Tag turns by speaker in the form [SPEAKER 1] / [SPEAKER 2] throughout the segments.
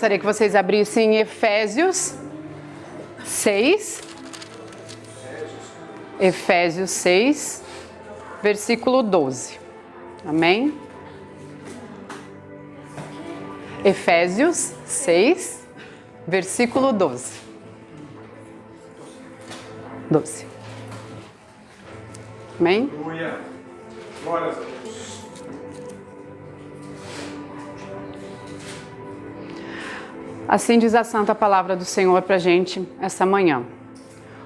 [SPEAKER 1] gostaria que vocês abrissem Efésios 6. Efésios 6, versículo 12. Amém? Efésios 6, versículo 12. 12. Amém?
[SPEAKER 2] Aleluia. Glórias a Deus.
[SPEAKER 1] Assim diz a santa palavra do Senhor para a gente essa manhã.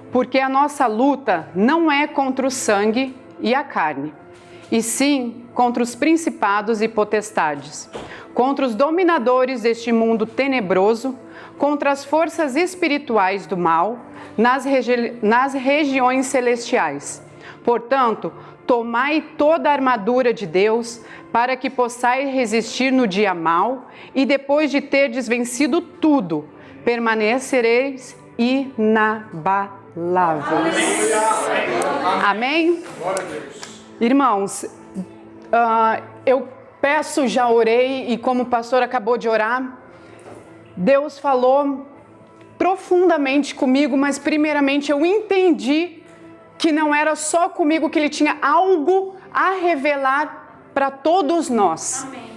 [SPEAKER 1] Porque a nossa luta não é contra o sangue e a carne, e sim contra os principados e potestades, contra os dominadores deste mundo tenebroso, contra as forças espirituais do mal nas regiões celestiais. Portanto, tomai toda a armadura de Deus, para que possais resistir no dia mau, e depois de terdes vencido tudo, permanecereis inabaláveis. Amém? Irmãos, eu peço, já orei, e como o pastor acabou de orar, Deus falou profundamente comigo, mas primeiramente eu entendi que não era só comigo, que Ele tinha algo a revelar para todos nós.
[SPEAKER 3] Amém.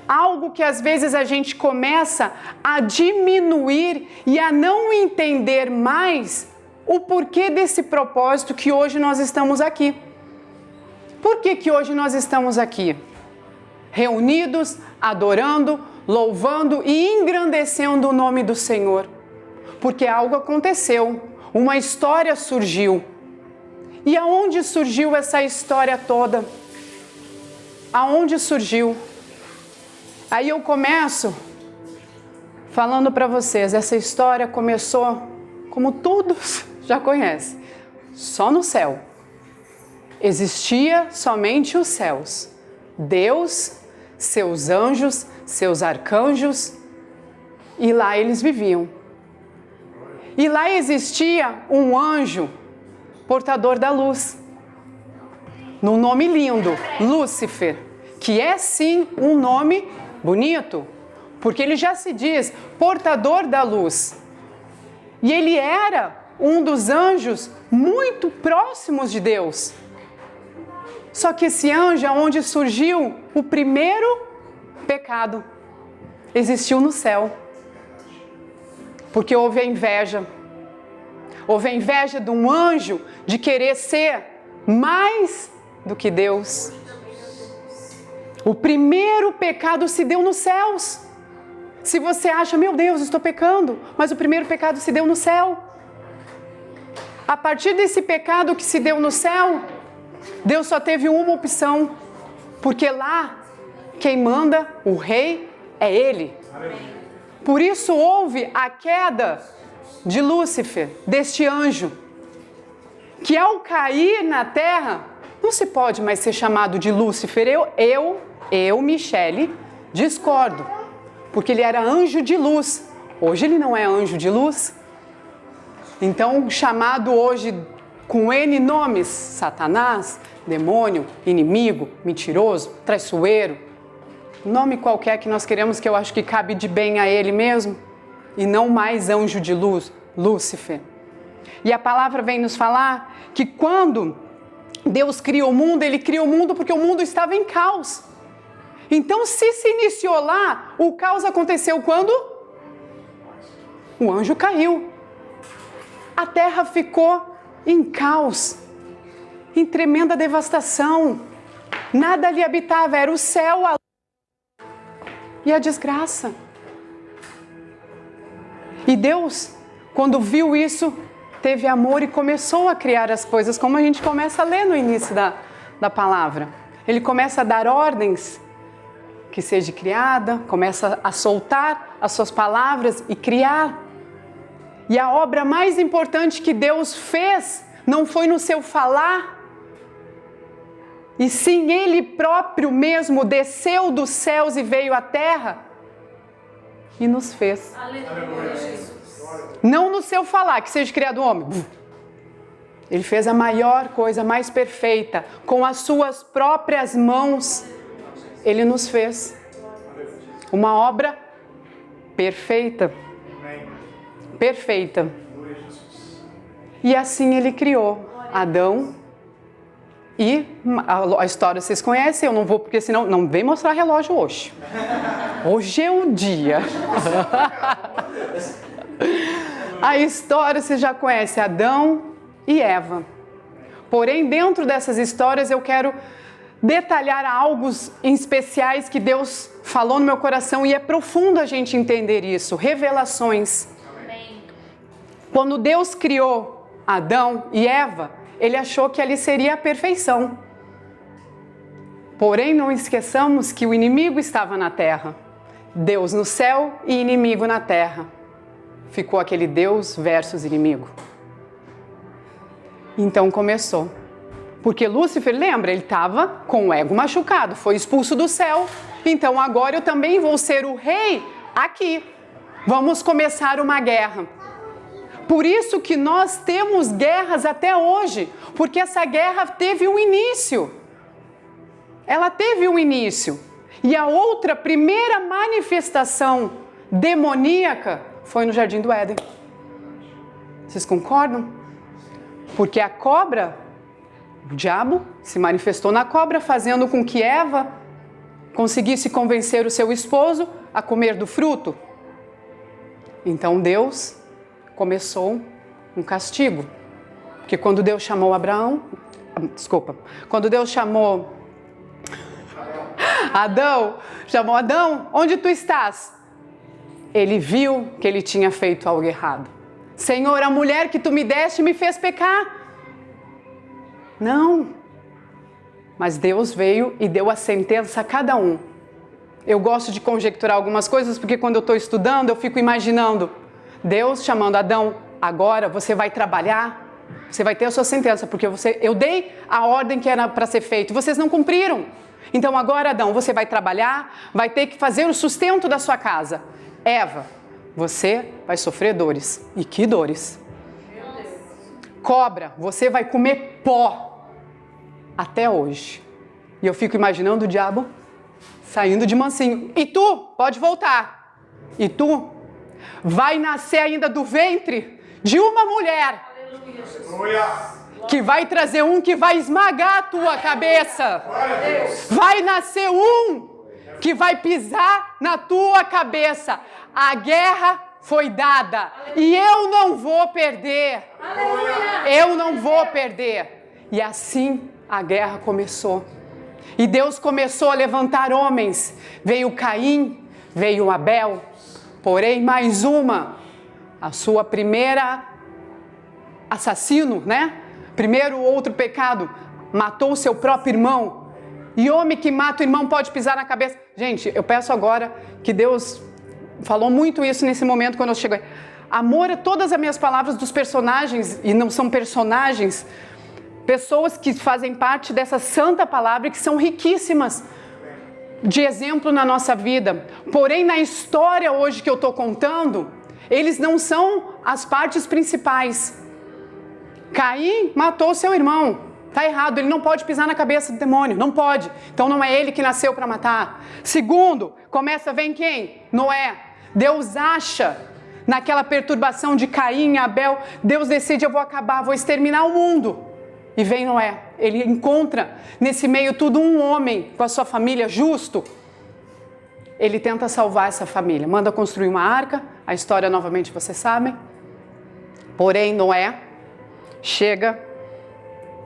[SPEAKER 1] Algo que às vezes a gente começa a diminuir e a não entender mais o porquê desse propósito que hoje nós estamos aqui. Por que hoje nós estamos aqui? Reunidos, adorando, louvando e engrandecendo o nome do Senhor. Porque algo aconteceu, uma história surgiu. E aonde surgiu essa história toda? Aonde surgiu? Aí eu começo falando para vocês, essa história começou, como todos já conhecem, só no céu. Existia somente os céus. Deus, seus anjos, seus arcanjos, e lá eles viviam. E lá existia um anjo portador da luz, num nome lindo, Lúcifer, que é sim um nome bonito, porque ele já se diz portador da luz. E ele era um dos anjos muito próximos de Deus. Só que esse anjo é onde surgiu o primeiro pecado. Existiu no céu. Porque houve a inveja. Houve a inveja de um anjo de querer ser mais do que Deus. O primeiro pecado se deu nos céus. Se você acha, meu Deus, estou pecando, mas o primeiro pecado se deu no céu. A partir desse pecado que se deu no céu, Deus só teve uma opção, porque lá quem manda, o rei, é Ele. Por isso houve a queda de Lúcifer, deste anjo, que ao cair na terra, não se pode mais ser chamado de Lúcifer. Eu, Michele, discordo, porque ele era anjo de luz. Hoje ele não é anjo de luz. Então, chamado hoje com N nomes, Satanás, demônio, inimigo, mentiroso, traiçoeiro, nome qualquer que nós queremos, que eu acho que cabe de bem a ele mesmo, e não mais anjo de luz, Lúcifer. E a palavra vem nos falar que quando Deus cria o mundo, Ele cria o mundo porque o mundo estava em caos. Então, se iniciou lá, o caos aconteceu quando? O anjo caiu. A terra ficou em caos, em tremenda devastação. Nada ali habitava, era o céu, a luz e a desgraça. E Deus, quando viu isso, teve amor e começou a criar as coisas, como a gente começa a ler no início da palavra. Ele começa a dar ordens que seja criada, começa a soltar as suas palavras e criar. E a obra mais importante que Deus fez não foi no seu falar, e sim Ele próprio mesmo desceu dos céus e veio à terra e nos fez.
[SPEAKER 3] Aleluia, Jesus.
[SPEAKER 1] Não no seu falar, que seja criado o homem. Ele fez a maior coisa, mais perfeita, com as suas próprias mãos. Ele nos fez uma obra perfeita.
[SPEAKER 2] Amém.
[SPEAKER 1] Perfeita.
[SPEAKER 2] Glória a Jesus.
[SPEAKER 1] E assim ele criou Adão. E a história vocês conhecem, eu não vou, porque senão não vem mostrar relógio hoje. Hoje é o dia. A história você já conhece, Adão e Eva. Porém, dentro dessas histórias eu quero detalhar algo em especiais que Deus falou no meu coração e é profundo a gente entender isso. Revelações.
[SPEAKER 3] Amém.
[SPEAKER 1] Quando Deus criou Adão e Eva, ele achou que ali seria a perfeição. Porém, não esqueçamos que o inimigo estava na terra. Deus no céu e inimigo na terra. Ficou aquele Deus versus inimigo. Então começou. Porque Lúcifer, lembra, ele estava com o ego machucado, foi expulso do céu. Então agora eu também vou ser o rei aqui. Vamos começar uma guerra. Por isso que nós temos guerras até hoje, porque essa guerra teve um início. Ela teve um início. E a outra primeira manifestação demoníaca foi no Jardim do Éden. Vocês concordam? Porque a cobra, o diabo, se manifestou na cobra, fazendo com que Eva conseguisse convencer o seu esposo a comer do fruto. Então Deus começou um castigo. Porque quando Deus chamou quando Deus chamou Adão, onde tu estás? Ele viu que ele tinha feito algo errado. Senhor, a mulher que tu me deste me fez pecar. Não. Mas Deus veio e deu a sentença a cada um. Eu gosto de conjecturar algumas coisas, porque quando eu estou estudando, eu fico imaginando Deus chamando Adão, agora você vai trabalhar, você vai ter a sua sentença, porque eu dei a ordem que era para ser feito, vocês não cumpriram. Então agora, Adão, você vai trabalhar, vai ter que fazer o sustento da sua casa. Eva, você vai sofrer dores. E que dores? Cobra, você vai comer pó. Até hoje. E eu fico imaginando o diabo saindo de mansinho. E tu, pode voltar. E tu, vai nascer ainda do ventre de uma mulher.
[SPEAKER 2] Aleluia.
[SPEAKER 1] Que vai trazer um que vai esmagar a tua cabeça. Vai nascer um que vai pisar na tua cabeça. A guerra foi dada e eu não vou perder. Eu não vou perder. E assim a guerra começou. E Deus começou a levantar homens. Veio Caim, veio Abel. Porém, mais uma, a sua primeira assassino, né? Primeiro outro pecado, matou o seu próprio irmão. E homem que mata o irmão pode pisar na cabeça. Gente, eu peço agora que Deus falou muito isso nesse momento quando eu cheguei. Amor é todas as minhas palavras dos personagens, e não são personagens, pessoas que fazem parte dessa santa palavra e que são riquíssimas de exemplo na nossa vida. Porém, na história hoje que eu estou contando, eles não são as partes principais. Caim matou seu irmão. Está errado, ele não pode pisar na cabeça do demônio, não pode. Então não é ele que nasceu para matar. Segundo, vem quem? Noé. Deus acha, naquela perturbação de Caim e Abel, Deus decide, eu vou acabar, vou exterminar o mundo. E vem Noé, ele encontra nesse meio tudo um homem com a sua família justo. Ele tenta salvar essa família, manda construir uma arca, a história novamente vocês sabem. Porém Noé chega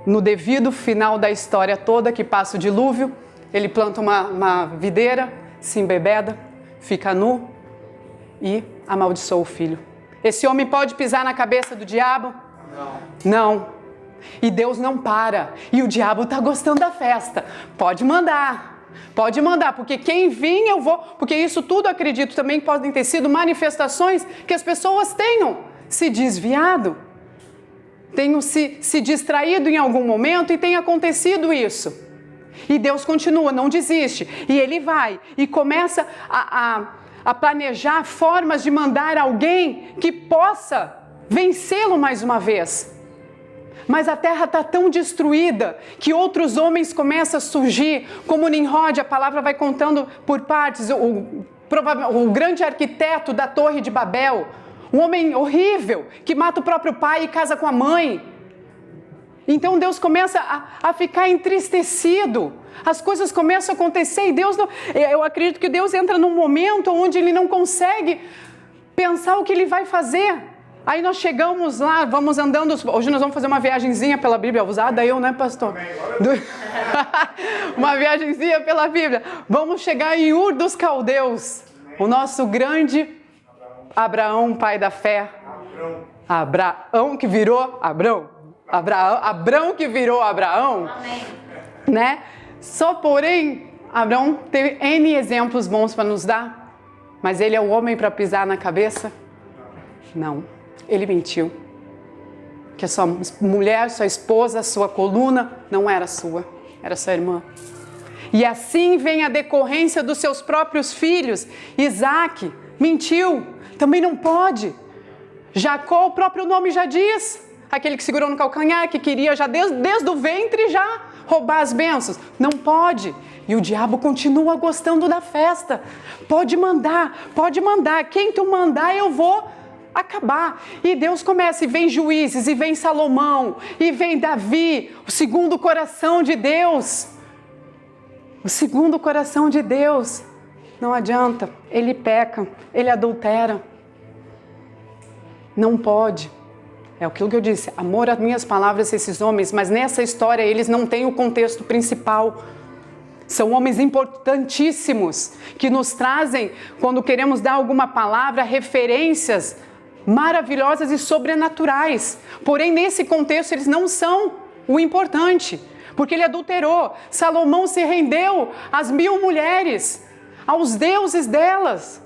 [SPEAKER 1] no devido final da história toda, que passa o dilúvio, ele planta uma videira, se embebeda, fica nu e amaldiçoa o filho. Esse homem pode pisar na cabeça do diabo? Não. E Deus não para. E o diabo está gostando da festa. Pode mandar, porque quem vir eu vou. Porque isso tudo acredito também que podem ter sido manifestações que as pessoas tenham se desviado. Tenham se distraído em algum momento e tenha acontecido isso. E Deus continua, não desiste. E Ele vai e começa a planejar formas de mandar alguém que possa vencê-lo mais uma vez. Mas a terra está tão destruída que outros homens começam a surgir, como Nimrod, a palavra vai contando por partes. o grande arquiteto da Torre de Babel, um homem horrível, que mata o próprio pai e casa com a mãe. Então Deus começa a ficar entristecido, as coisas começam a acontecer e Deus não, eu acredito que Deus entra num momento onde Ele não consegue pensar o que Ele vai fazer. Aí nós chegamos lá, vamos andando, hoje nós vamos fazer uma viagenzinha pela Bíblia, usada eu, né, pastor? Uma viagenzinha pela Bíblia. Vamos chegar em Ur dos Caldeus, o nosso grande Abraão, pai da fé. Abraão que virou Abrão. Abrão que virou Abraão.
[SPEAKER 3] Amém.
[SPEAKER 1] Né? Só porém, Abraão teve N exemplos bons para nos dar, mas ele é o homem para pisar na cabeça? Não. Ele mentiu, que a sua mulher, sua esposa, sua coluna não era sua, era sua irmã. E assim vem a decorrência dos seus próprios filhos. Isaac mentiu, também não pode. Jacó, o próprio nome já diz, aquele que segurou no calcanhar, que queria já desde o ventre já roubar as bênçãos. Não pode. E o diabo continua gostando da festa. Pode mandar, quem tu mandar eu vou acabar. E Deus começa, e vem Juízes, e vem Salomão, e vem Davi, o segundo coração de Deus. O segundo coração de Deus. Não adianta, ele peca, ele adultera. Não pode. É aquilo que eu disse, amor às minhas palavras esses homens, mas nessa história eles não têm o contexto principal. São homens importantíssimos, que nos trazem, quando queremos dar alguma palavra, referências maravilhosas e sobrenaturais. Porém, nesse contexto, eles não são o importante, porque ele adulterou. Salomão se rendeu às 1000 mulheres, aos deuses delas.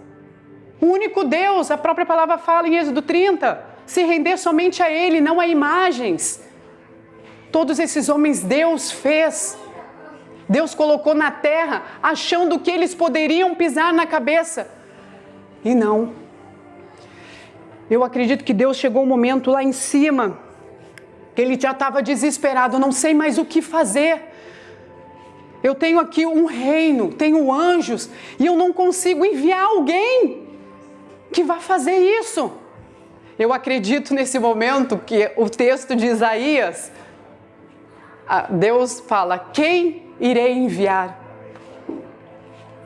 [SPEAKER 1] O único Deus, a própria palavra fala em Êxodo 30, se render somente a Ele, não a imagens. Todos esses homens Deus fez. Deus colocou na terra, achando que eles poderiam pisar na cabeça. E não. Eu acredito que Deus chegou um momento lá em cima, que Ele já estava desesperado, não sei mais o que fazer. Eu tenho aqui um reino, tenho anjos, e eu não consigo enviar alguém que vá fazer isso. Eu acredito nesse momento que o texto de Isaías, Deus fala, quem irei enviar?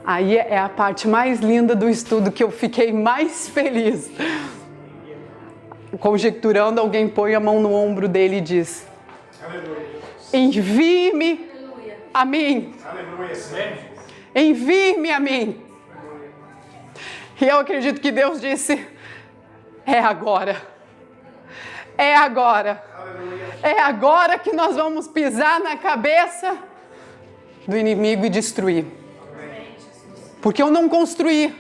[SPEAKER 1] Aí é a parte mais linda do estudo, que eu fiquei mais feliz. Conjecturando, alguém põe a mão no ombro dele e diz, envie-me a mim. Envie-me a mim. E eu acredito que Deus disse, é agora. É agora. É agora que nós vamos pisar na cabeça do inimigo e destruir. Porque eu não construí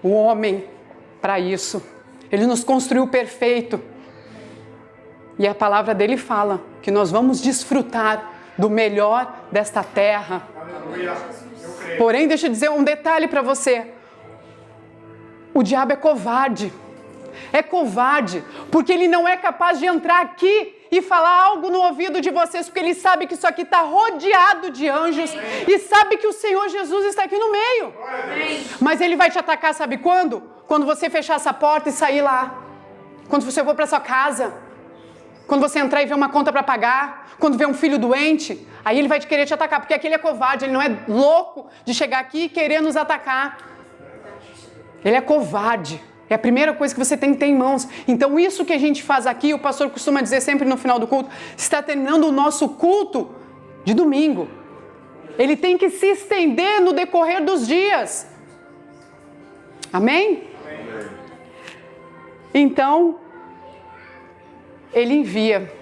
[SPEAKER 1] o homem para isso. Ele nos construiu perfeito. E a palavra dele fala que nós vamos desfrutar do melhor desta terra. Porém, deixa eu dizer um detalhe para você. O diabo é covarde. É covarde, porque ele não é capaz de entrar aqui e falar algo no ouvido de vocês, porque ele sabe que isso aqui está rodeado de anjos e sabe que o Senhor Jesus está aqui no meio. Mas ele vai te atacar, sabe quando? Quando você fechar essa porta e sair lá. Quando você for para sua casa. Quando você entrar e ver uma conta para pagar. Quando vê um filho doente. Aí ele vai querer te atacar, porque aquele é covarde, ele não é louco de chegar aqui e querer nos atacar. Ele é covarde. É a primeira coisa que você tem que ter em mãos. Então isso que a gente faz aqui, o pastor costuma dizer sempre no final do culto, está terminando o nosso culto de domingo. Ele tem que se estender no decorrer dos dias. Amém? Amém. Então, ele envia.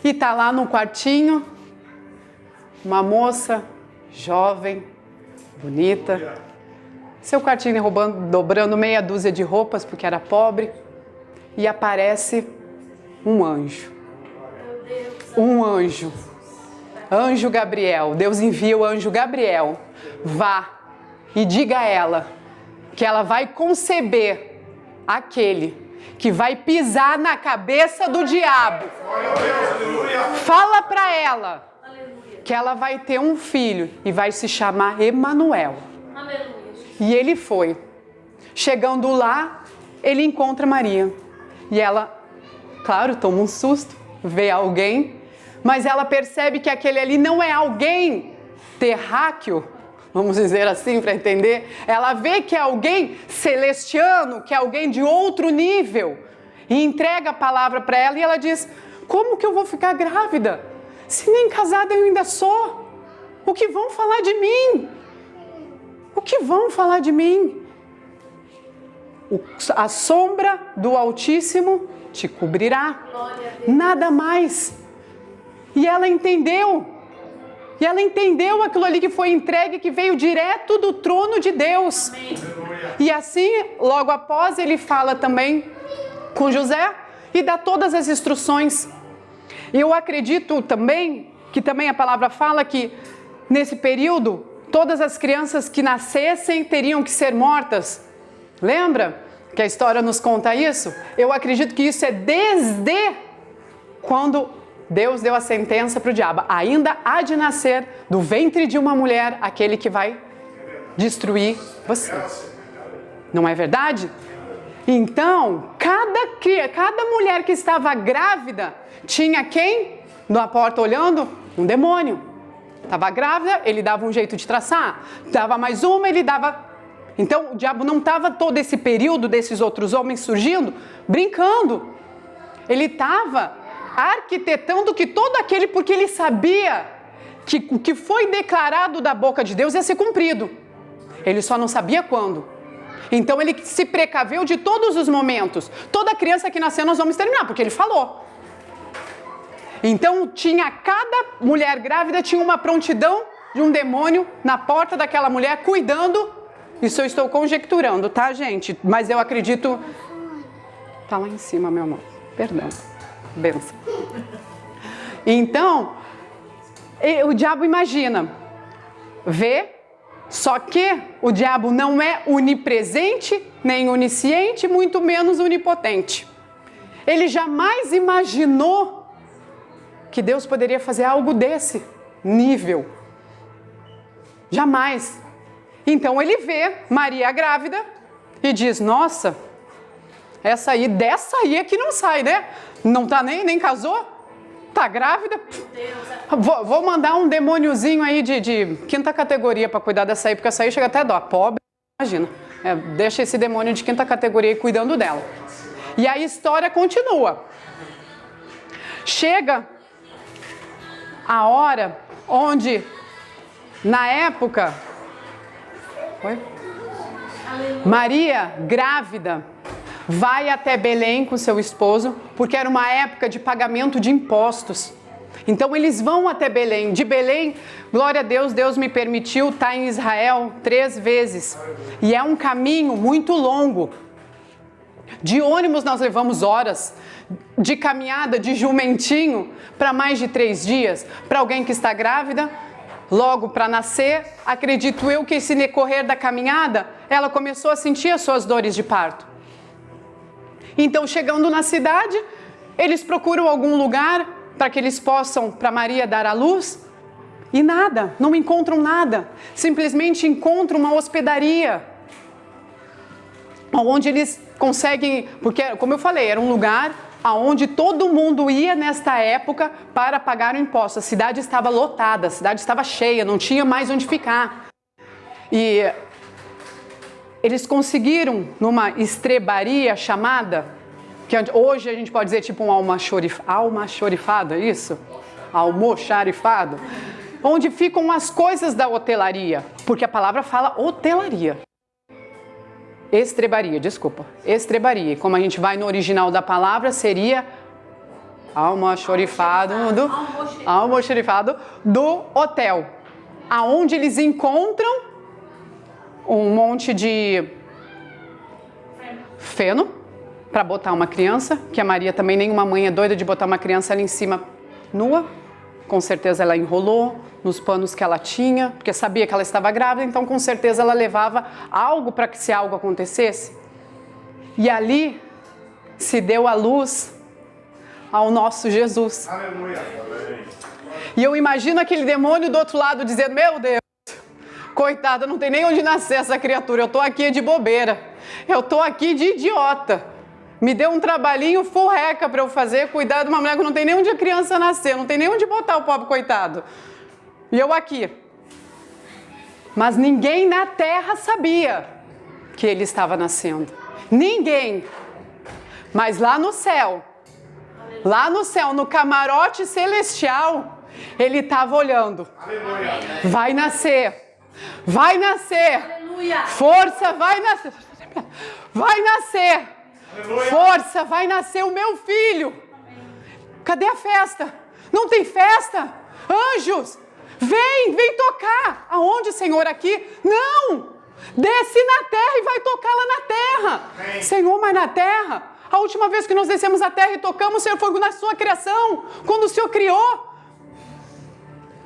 [SPEAKER 1] E está lá no quartinho, uma moça jovem, bonita, seu quartinho dobrando meia dúzia de roupas, porque era pobre, e aparece um anjo. Um anjo. Anjo Gabriel. Deus envia o anjo Gabriel. Vá e diga a ela que ela vai conceber aquele que vai pisar na cabeça do diabo. Fala para ela que ela vai ter um filho e vai se chamar Emanuel. E ele foi. Chegando lá, ele encontra Maria. E ela, claro, toma um susto, vê alguém, mas ela percebe que aquele ali não é alguém terráqueo, vamos dizer assim para entender. Ela vê que é alguém celestiano, que é alguém de outro nível. E entrega a palavra para ela e ela diz: como que eu vou ficar grávida? Se nem casada eu ainda sou. O que vão falar de mim? O que vão falar de mim? A sombra do Altíssimo te cobrirá. Nada mais. E ela entendeu. E ela entendeu aquilo ali que foi entregue, que veio direto do trono de Deus. Amém. E assim, logo após, ele fala também com José e dá todas as instruções. E eu acredito também, que também a palavra fala que nesse período, todas as crianças que nascessem teriam que ser mortas. Lembra que a história nos conta isso? Eu acredito que isso é desde quando Deus deu a sentença para o diabo. Ainda há de nascer do ventre de uma mulher aquele que vai destruir você. Não é verdade? Então, cada mulher que estava grávida tinha quem? Na porta olhando? Um demônio. Estava grávida, ele dava um jeito de traçar. Dava mais uma, ele dava... Então, o diabo não estava todo esse período desses outros homens surgindo, brincando. Ele estava arquitetando que todo aquele, porque ele sabia que o que foi declarado da boca de Deus ia ser cumprido. Ele só não sabia quando. Então, ele se precaveu de todos os momentos. Toda criança que nascer nós vamos terminar, porque ele falou. Então, cada mulher grávida tinha uma prontidão de um demônio na porta daquela mulher, cuidando. Isso eu estou conjecturando, tá, gente? Mas eu acredito... Tá lá em cima, meu amor. Perdão. Benção. Então, o diabo imagina. Vê, só que o diabo não é onipresente, nem onisciente, muito menos onipotente. Ele jamais imaginou que Deus poderia fazer algo desse nível. Jamais. Então ele vê Maria grávida e diz: nossa, dessa aí é que não sai, né? Não tá nem casou? Tá grávida? Vou mandar um demôniozinho aí de quinta categoria para cuidar dessa aí, porque essa aí chega até dó. Pobre, imagina. Deixa esse demônio de quinta categoria aí cuidando dela. E a história continua. Chega a hora onde, na época... Oi? Maria, grávida, vai até Belém com seu esposo, porque era uma época de pagamento de impostos. Então eles vão até Belém. De Belém, glória a Deus, Deus me permitiu estar em Israel 3 vezes. E é um caminho muito longo. De ônibus nós levamos horas, de caminhada, de jumentinho, para mais de 3 dias. Para alguém que está grávida, logo para nascer, acredito eu que esse decorrer da caminhada, ela começou a sentir as suas dores de parto. Então, chegando na cidade, eles procuram algum lugar para que eles possam, para Maria dar à luz, e nada, não encontram nada. Simplesmente encontram uma hospedaria, onde eles conseguem, porque, como eu falei, era um lugar aonde todo mundo ia nesta época para pagar o imposto. A cidade estava lotada, a cidade estava cheia, não tinha mais onde ficar. E eles conseguiram, numa estrebaria chamada, que hoje a gente pode dizer tipo um almoxarifado, é isso? Almoxarifado. Onde ficam as coisas da hotelaria, porque a palavra fala hotelaria. Estrebaria, desculpa. Estrebaria. Como a gente vai no original da palavra, seria almoxarifado do hotel. Aonde eles encontram um monte de feno para botar uma criança, que a Maria também, nenhuma mãe é doida de botar uma criança ali em cima nua. Com certeza ela enrolou nos panos que ela tinha, porque sabia que ela estava grávida, então com certeza ela levava algo para que se algo acontecesse. E ali se deu a luz ao nosso Jesus. Aleluia. E eu imagino aquele demônio do outro lado dizendo: meu Deus, Coitada, não tem nem onde nascer essa criatura. Eu tô aqui de bobeira. Eu tô aqui de idiota. Me deu um trabalhinho furreca para eu fazer, cuidar de uma mulher que não tem nem onde a criança nascer, não tem nem onde botar o pobre coitado. E eu aqui. Mas ninguém na terra sabia que ele estava nascendo. Ninguém. Mas lá no céu, no camarote celestial, ele estava olhando.
[SPEAKER 2] Aleluia.
[SPEAKER 1] Vai nascer. Vai nascer.
[SPEAKER 3] Aleluia.
[SPEAKER 1] Força, vai nascer. Vai nascer.
[SPEAKER 2] Aleluia.
[SPEAKER 1] Força, vai nascer o meu filho. Cadê a festa? Não tem festa? Anjos, vem tocar. Aonde, Senhor? Aqui? Não! Desce na terra e vai tocar lá na terra.
[SPEAKER 2] Amém.
[SPEAKER 1] Senhor, mas na terra? A última vez que nós descemos a terra e tocamos, o Senhor foi na sua criação, quando o Senhor criou.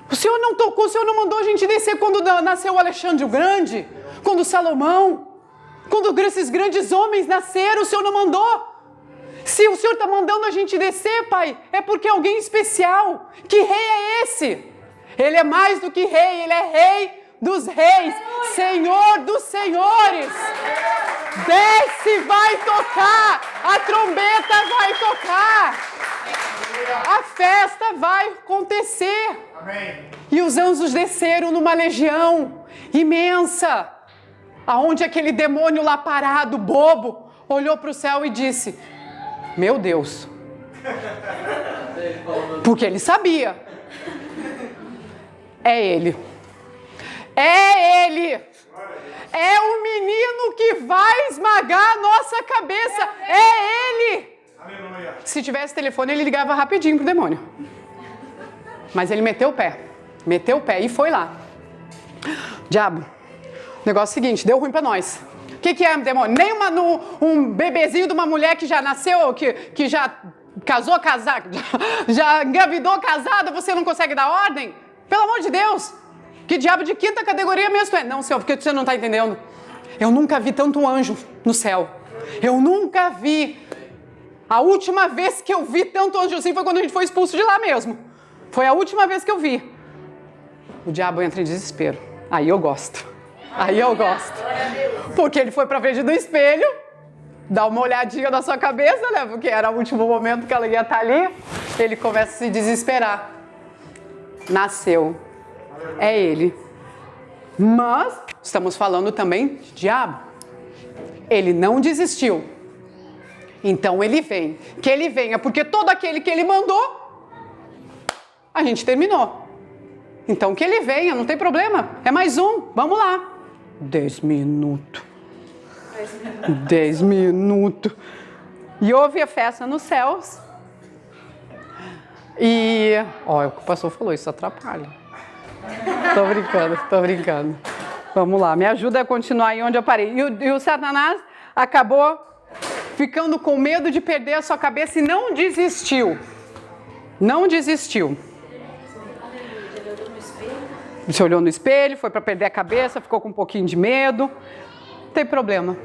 [SPEAKER 1] O Senhor não tocou, o Senhor não mandou a gente descer quando nasceu o Alexandre o Grande, quando Salomão, quando esses grandes homens nasceram, o Senhor não mandou. Se o Senhor está mandando a gente descer, Pai, é porque é alguém especial. Que rei é esse? Ele é mais do que rei, ele é rei dos reis, Senhor dos senhores. Desce, vai tocar, a trombeta vai tocar, a festa vai acontecer.
[SPEAKER 2] Amém.
[SPEAKER 1] E os anjos desceram numa legião imensa, aonde aquele demônio lá parado, bobo, olhou para o céu e disse: meu Deus. Porque ele sabia. É ele. É ele. É o menino que vai esmagar a nossa cabeça. É ele.
[SPEAKER 2] Aleluia.
[SPEAKER 1] Se tivesse telefone, ele ligava rapidinho pro demônio. Mas ele meteu o pé e foi lá. Diabo, o negócio é o seguinte, deu ruim pra nós. O que é, demônio? Nem um bebezinho de uma mulher que já nasceu, que já casou, já engravidou casada, você não consegue dar ordem? Pelo amor de Deus. Que diabo de quinta categoria mesmo tu é? Não, Senhor, porque você não está entendendo. Eu nunca vi tanto anjo no céu. Eu nunca vi. A última vez que eu vi tanto anjo assim foi quando a gente foi expulso de lá mesmo. Foi a última vez que eu vi. O diabo entra em desespero. Aí eu gosto. Porque ele foi pra frente do espelho, dá uma olhadinha na sua cabeça, né? Porque era o último momento que ela ia estar ali. Ele começa a se desesperar. Nasceu. É ele. Mas estamos falando também de diabo. Ele não desistiu. Então ele vem. Que ele venha, porque todo aquele que ele mandou, a gente terminou. Então que ele venha, não tem problema. É mais um, vamos lá. 10 minutos. 10 minutos. E houve a festa nos céus. E, ó, o pastor falou, isso atrapalha. Tô brincando. Vamos lá, me ajuda a continuar aí onde eu parei. E o Satanás acabou ficando com medo de perder a sua cabeça e não desistiu. Não desistiu. Você olhou no espelho, foi para perder a cabeça, ficou com um pouquinho de medo. Não tem problema.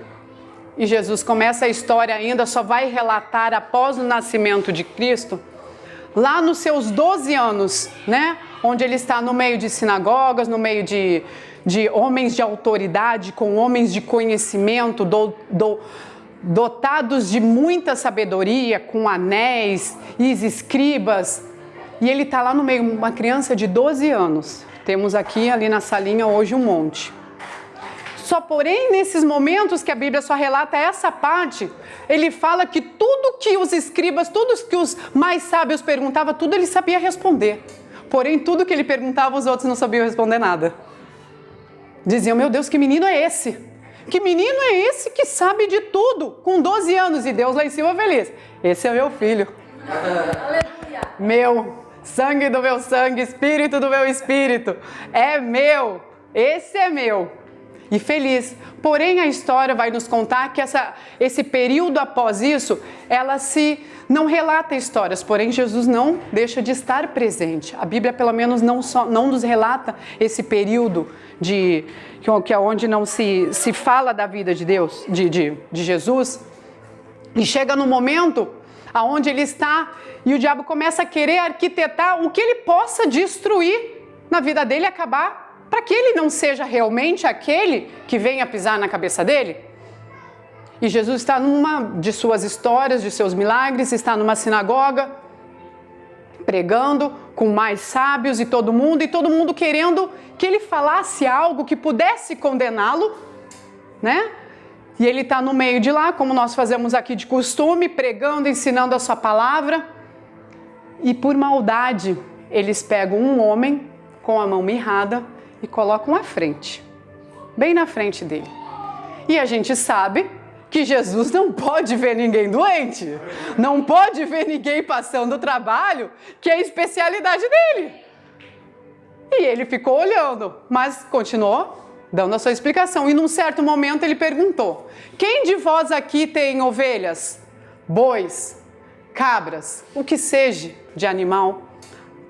[SPEAKER 1] E Jesus começa a história ainda, só vai relatar após o nascimento de Cristo, lá nos seus 12 anos, né? Onde ele está no meio de sinagogas, no meio de homens de autoridade, com homens de conhecimento, dotados de muita sabedoria, com anéis e escribas. E ele está lá no meio, uma criança de 12 anos. Temos aqui, ali na salinha, hoje um monte. Só porém, nesses momentos que a Bíblia só relata essa parte, ele fala que tudo que os escribas, tudo que os mais sábios perguntavam, tudo ele sabia responder. Porém, tudo que ele perguntava, os outros não sabiam responder nada. Diziam, meu Deus, que menino é esse? Que menino é esse que sabe de tudo, com 12 anos? E Deus lá em cima feliz. Esse é meu filho.
[SPEAKER 3] Aleluia.
[SPEAKER 1] Meu, sangue do meu sangue, espírito do meu espírito. É meu, esse é meu. E feliz. Porém, a história vai nos contar que esse período após isso, ela não relata histórias, porém Jesus não deixa de estar presente. A Bíblia, pelo menos, não nos relata esse período que é onde não se fala da vida de Deus, de Jesus. E chega no momento aonde ele está e o diabo começa a querer arquitetar o que ele possa destruir na vida dele e acabar para que ele não seja realmente aquele que venha pisar na cabeça dele. E Jesus está numa de suas histórias, de seus milagres, está numa sinagoga, pregando com mais sábios e todo mundo querendo que ele falasse algo que pudesse condená-lo, né? E ele está no meio de lá, como nós fazemos aqui de costume, pregando, ensinando a sua palavra. E por maldade, eles pegam um homem com a mão mirrada e colocam à frente, bem na frente dele. E a gente sabe que Jesus não pode ver ninguém doente, não pode ver ninguém passando trabalho, que é a especialidade dele. E ele ficou olhando, mas continuou dando a sua explicação. E num certo momento ele perguntou: quem de vós aqui tem ovelhas, bois, cabras, o que seja de animal?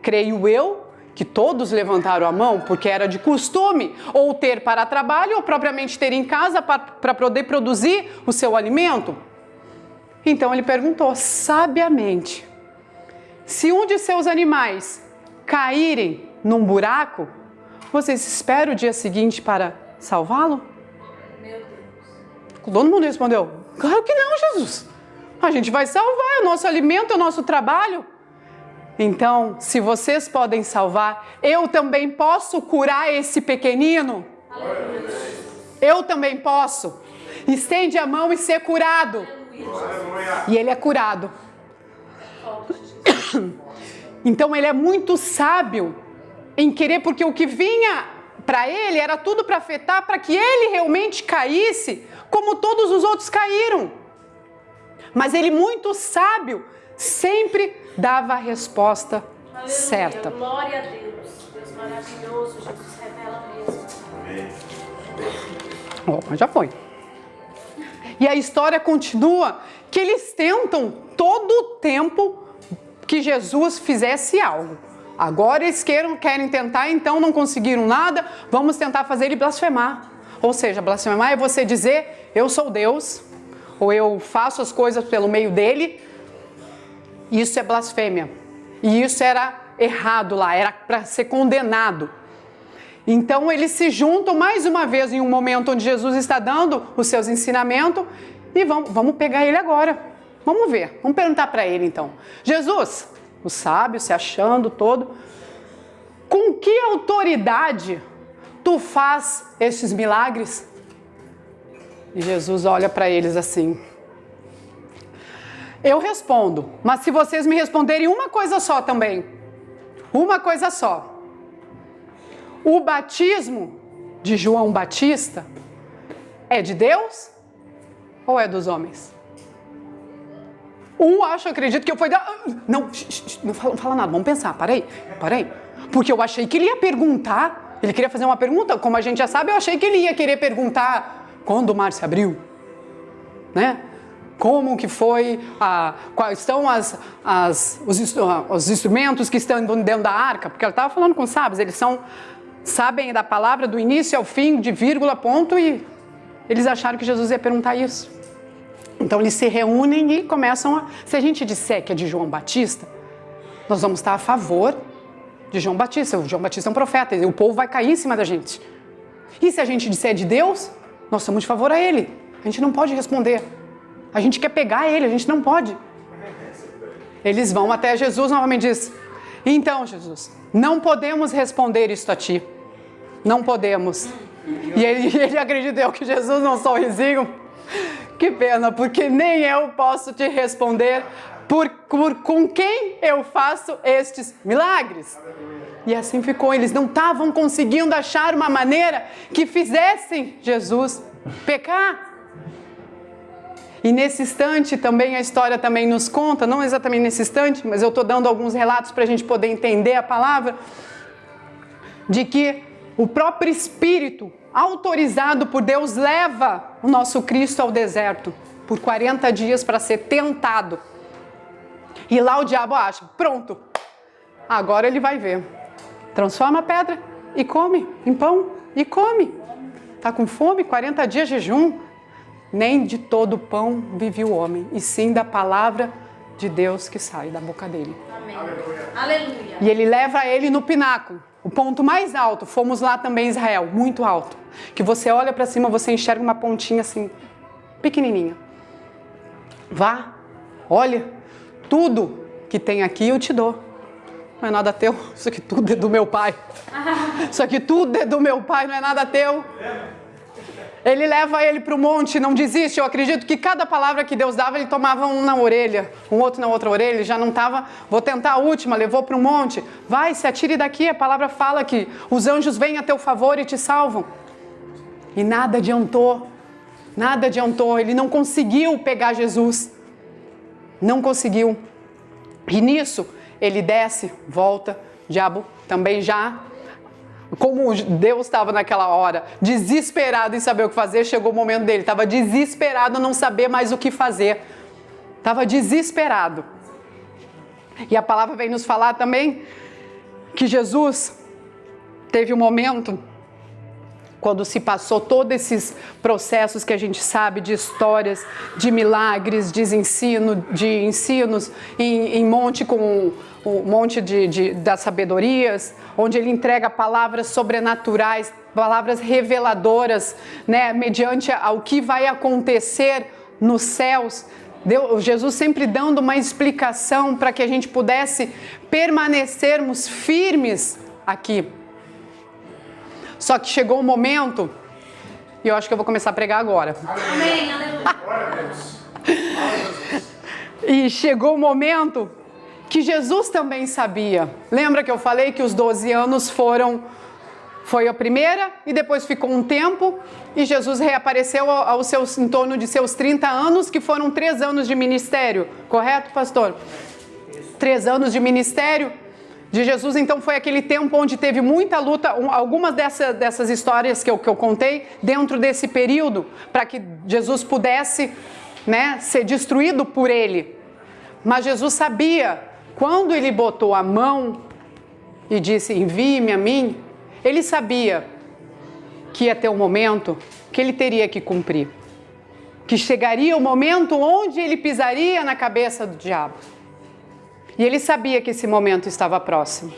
[SPEAKER 1] Creio eu que todos levantaram a mão, porque era de costume ou ter para trabalho ou propriamente ter em casa para poder produzir o seu alimento. Então ele perguntou sabiamente: se um de seus animais caírem num buraco, vocês esperam o dia seguinte para salvá-lo?
[SPEAKER 3] Meu Deus.
[SPEAKER 1] Todo mundo respondeu: claro que não, Jesus. A gente vai salvar, é o nosso alimento, é o nosso trabalho. Então, se vocês podem salvar, eu também posso curar esse pequenino?
[SPEAKER 3] Aleluia.
[SPEAKER 1] Eu também posso. Estende a mão e ser curado.
[SPEAKER 2] Aleluia.
[SPEAKER 1] E ele é curado. Então ele é muito sábio em querer, porque o que vinha para ele era tudo para afetar, para que ele realmente caísse, como todos os outros caíram. Mas ele, muito sábio, sempre dava a resposta
[SPEAKER 3] Aleluia.
[SPEAKER 1] certa.
[SPEAKER 3] Glória a Deus. Deus maravilhoso. Jesus revela mesmo.
[SPEAKER 1] Mas já foi. E a história continua que eles tentam todo o tempo que Jesus fizesse algo. Agora eles querem tentar, então não conseguiram nada, vamos tentar fazer ele blasfemar. Ou seja, blasfemar é você dizer: eu sou Deus, ou eu faço as coisas pelo meio dele. Isso é blasfêmia. E isso era errado lá, era para ser condenado. Então eles se juntam mais uma vez em um momento onde Jesus está dando os seus ensinamentos e vamos pegar ele agora. Vamos ver, vamos perguntar para ele então: Jesus, o sábio se achando todo, com que autoridade tu faz esses milagres? E Jesus olha para eles assim: eu respondo, mas se vocês me responderem uma coisa só também, uma coisa só. O batismo de João Batista é de Deus ou é dos homens? Acredito que eu fui dar... Não, não fala nada, vamos pensar, parei. Porque eu achei que ele ia perguntar, ele queria fazer uma pergunta, como a gente já sabe, eu achei que ele ia querer perguntar quando o mar se abriu, né? Como que foi, quais são os instrumentos que estão dentro da arca, porque ela estava falando com os sábios, eles sabem da palavra do início ao fim, de vírgula, ponto, e eles acharam que Jesus ia perguntar isso. Então eles se reúnem e começam se a gente disser que é de João Batista, nós vamos estar a favor de João Batista. O João Batista é um profeta, e o povo vai cair em cima da gente. E se a gente disser de Deus, nós somos de favor a ele. A gente não pode responder. A gente quer pegar ele, a gente não pode. Eles vão até Jesus novamente e dizem: então, Jesus, não podemos responder isto a ti. Não podemos. E ele acreditou que Jesus não sorrisinho. Que pena, porque nem eu posso te responder com quem eu faço estes milagres. E assim ficou. Eles não estavam conseguindo achar uma maneira que fizessem Jesus pecar. E nesse instante também a história também nos conta, não exatamente nesse instante, mas eu estou dando alguns relatos para a gente poder entender a palavra, de que o próprio Espírito, autorizado por Deus, leva o nosso Cristo ao deserto por 40 dias para ser tentado. E lá o diabo acha: pronto, agora ele vai ver. Transforma a pedra e come em pão e come. Está com fome? 40 dias de jejum. Nem de todo pão vive o homem, e sim da palavra de Deus que sai da boca dele.
[SPEAKER 3] Amém. Amém. Aleluia.
[SPEAKER 1] E ele leva ele no pináculo, o ponto mais alto. Fomos lá também em Israel, muito alto. Que você olha para cima, você enxerga uma pontinha assim, pequenininha. Vá, olha, tudo que tem aqui eu te dou. Não é nada teu, isso aqui tudo é do meu pai. Isso aqui tudo é do meu pai, não é nada teu. Ele leva ele para o monte, não desiste. Eu acredito que cada palavra que Deus dava, ele tomava um na orelha, um outro na outra orelha. Ele já não estava, vou tentar a última, levou para o monte. Vai, se atire daqui, a palavra fala que os anjos vêm a teu favor e te salvam. E nada adiantou, ele não conseguiu pegar Jesus. Não conseguiu. E nisso, ele desce, volta, o diabo também já... Como Deus estava naquela hora, desesperado em saber o que fazer, chegou o momento dele, estava desesperado a não saber mais o que fazer. Estava desesperado. E a palavra vem nos falar também que Jesus teve um momento, quando se passou todos esses processos que a gente sabe, de histórias, de milagres, de ensinos em monte com o monte das sabedorias, onde ele entrega palavras sobrenaturais, palavras reveladoras, né, mediante ao que vai acontecer nos céus. Jesus sempre dando uma explicação para que a gente pudesse permanecermos firmes aqui. Só que chegou um momento, e eu acho que eu vou começar a pregar agora.
[SPEAKER 3] Amém, aleluia.
[SPEAKER 1] E chegou o momento que Jesus também sabia. Lembra que eu falei que os 12 anos foi a primeira e depois ficou um tempo e Jesus reapareceu em torno de seus 30 anos, que foram 3 anos de ministério. Correto, pastor? 3 anos de ministério de Jesus, então foi aquele tempo onde teve muita luta, algumas dessas histórias que eu contei dentro desse período, para que Jesus pudesse, né, ser destruído por ele. Mas Jesus sabia, quando ele botou a mão e disse, envie-me a mim, ele sabia que ia ter um momento que ele teria que cumprir. Que chegaria o momento onde ele pisaria na cabeça do diabo. E ele sabia que esse momento estava próximo.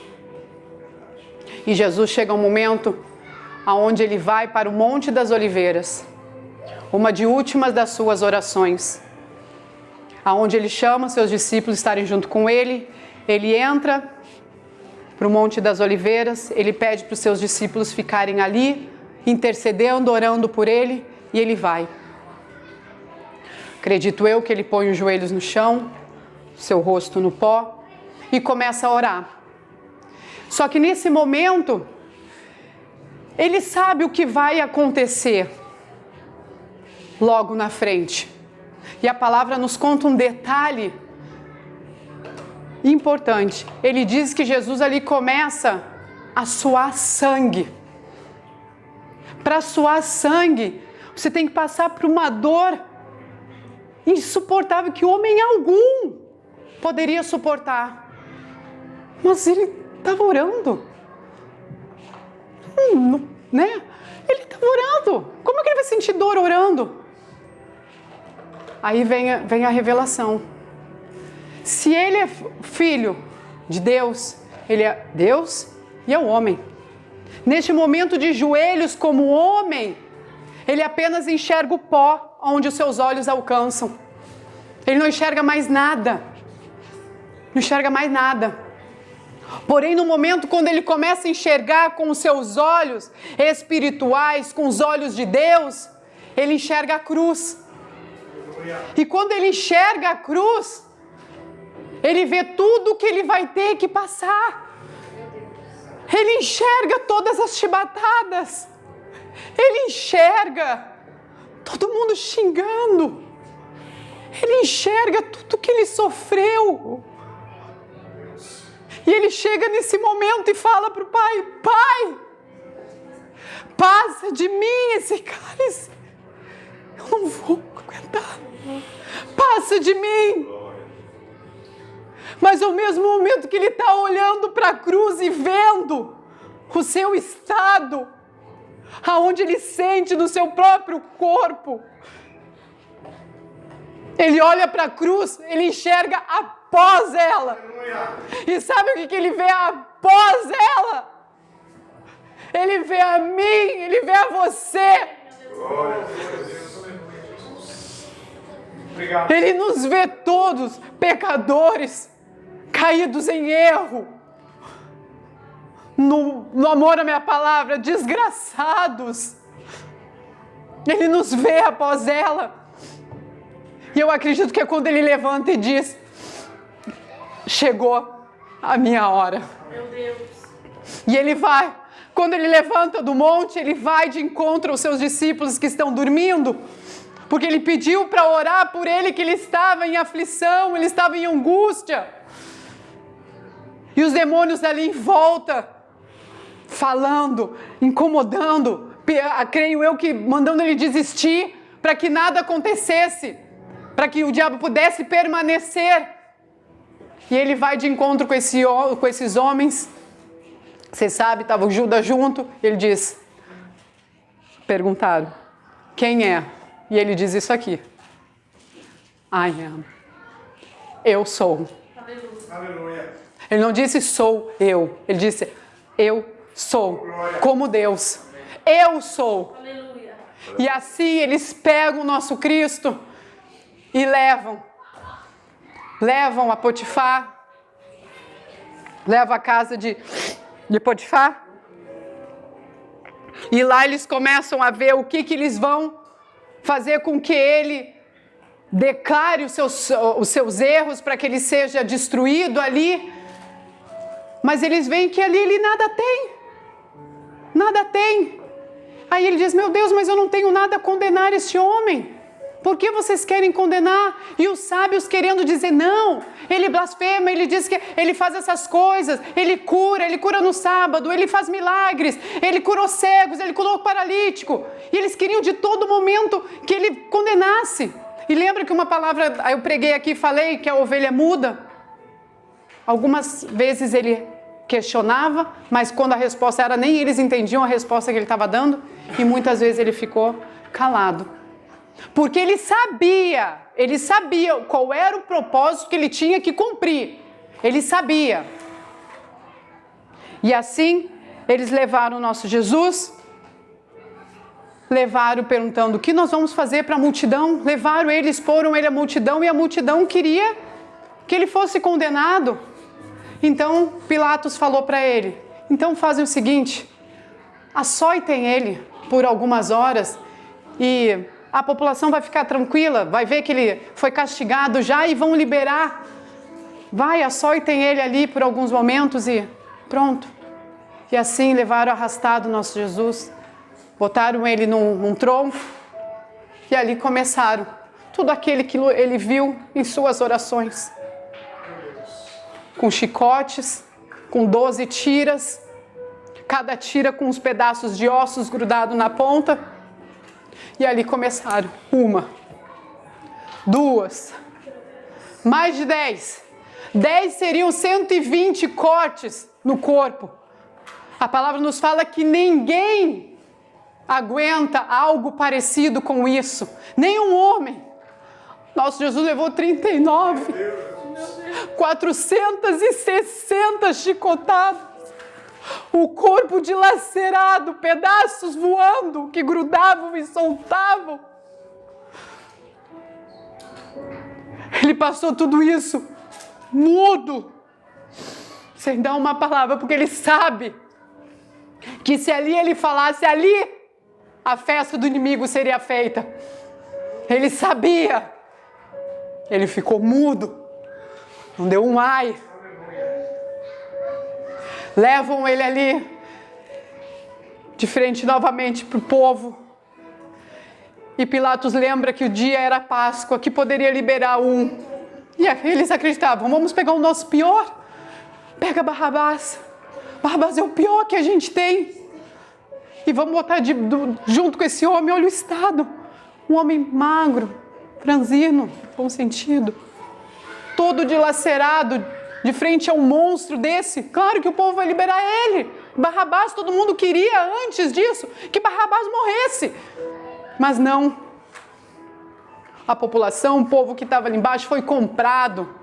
[SPEAKER 1] E Jesus chega um momento onde ele vai para o Monte das Oliveiras, uma de últimas das suas orações, aonde ele chama seus discípulos a estarem junto com ele. Ele entra para o Monte das Oliveiras, ele pede para os seus discípulos ficarem ali, intercedendo, orando por ele, e ele vai. Acredito eu que ele põe os joelhos no chão, seu rosto no pó, e começa a orar. Só que nesse momento, ele sabe o que vai acontecer logo na frente. E a palavra nos conta um detalhe importante. Ele diz que Jesus ali começa a suar sangue. Para suar sangue, você tem que passar por uma dor insuportável que homem algum poderia suportar. Mas ele estava orando. Né? Ele estava orando. Como é que ele vai sentir dor orando? Aí vem a revelação. Se ele é filho de Deus, ele é Deus e é o homem. Neste momento de joelhos como homem, ele apenas enxerga o pó onde os seus olhos alcançam. Ele não enxerga mais nada. Não enxerga mais nada. Porém, no momento quando ele começa a enxergar com os seus olhos espirituais, com os olhos de Deus, ele enxerga a cruz. E quando ele enxerga a cruz, ele vê tudo que ele vai ter que passar. Ele enxerga todas as chibatadas. Ele enxerga todo mundo xingando. Ele enxerga tudo que ele sofreu. E ele chega nesse momento e fala para o pai: Pai, passa de mim esse cálice. Eu não vou aguentar. Passa de mim. Mas ao mesmo momento que ele está olhando para a cruz e vendo o seu estado, aonde ele sente no seu próprio corpo Ele olha para a cruz, ele enxerga após ela. E sabe o que ele vê após ela? Ele vê a mim, ele vê a você. Ele nos vê todos pecadores, caídos em erro. No amor à minha palavra, desgraçados. Ele nos vê após ela. E eu acredito que é quando ele levanta e diz: chegou a minha hora.
[SPEAKER 3] Meu Deus.
[SPEAKER 1] E ele vai. Quando ele levanta do monte, ele vai de encontro aos seus discípulos que estão dormindo. Porque ele pediu para orar por ele, que ele estava em aflição, ele estava em angústia. E os demônios ali em volta, falando, incomodando, creio eu que mandando ele desistir, para que nada acontecesse, para que o diabo pudesse permanecer. E ele vai de encontro com esses homens. Você sabe, estava o Judas junto, ele diz, perguntaram, quem é? E ele diz isso aqui, I am, eu sou.
[SPEAKER 2] Aleluia.
[SPEAKER 1] Ele não disse sou eu, ele disse eu sou, como Deus, eu sou.
[SPEAKER 3] Aleluia.
[SPEAKER 1] E assim eles pegam o nosso Cristo e levam a Potifar, levam a casa de Potifar, e lá eles começam a ver o que eles vão fazer com que ele declare os seus erros, para que ele seja destruído ali. Mas eles veem que ali ele nada tem. Aí ele diz, meu Deus, mas eu não tenho nada a condenar esse homem. Por que vocês querem condenar? E os sábios querendo dizer, não, ele blasfema, ele diz que ele faz essas coisas, ele cura no sábado, ele faz milagres, ele curou cegos, ele curou paralítico. E eles queriam de todo momento que ele condenasse. E lembra que uma palavra, eu preguei aqui e falei que a ovelha muda? Algumas vezes ele questionava, mas quando a resposta era, nem eles entendiam a resposta que ele estava dando, e muitas vezes ele ficou calado. Porque ele sabia qual era o propósito que ele tinha que cumprir. Ele sabia. E assim, eles levaram o nosso Jesus, levaram perguntando, o que nós vamos fazer para a multidão? Levaram ele, exporam ele à multidão, e a multidão queria que ele fosse condenado. Então, Pilatos falou para ele, então fazem o seguinte, açoitem ele por algumas horas, e a população vai ficar tranquila, vai ver que ele foi castigado já e vão liberar. Vai, açoitem ele ali por alguns momentos e pronto. E assim levaram arrastado o nosso Jesus, botaram ele num tronco e ali começaram tudo aquilo que ele viu em suas orações. Com chicotes, com 12 tiras, cada tira com uns pedaços de ossos grudados na ponta. E ali começaram, 1, 2, mais de 10. 10 seriam 120 cortes no corpo. A palavra nos fala que ninguém aguenta algo parecido com isso. Nenhum homem. Nosso Jesus levou 39, 460 chicotadas. O corpo dilacerado, pedaços voando, que grudavam e soltavam. Ele passou tudo isso mudo, sem dar uma palavra, porque ele sabe que se ali ele falasse, ali a festa do inimigo seria feita. Ele sabia. Ele ficou mudo, não deu um ai. Levam ele ali, de frente novamente para o povo. E Pilatos lembra que o dia era Páscoa, que poderia liberar um. E eles acreditavam, vamos pegar o nosso pior. Pega Barrabás. Barrabás é o pior que a gente tem. E vamos botar junto com esse homem, olha o estado. Um homem magro, franzino, bom sentido. Todo dilacerado, de frente a um monstro desse. Claro que o povo vai liberar ele. Barrabás, todo mundo queria antes disso que Barrabás morresse. Mas não. a população, o povo que estava ali embaixo foi comprado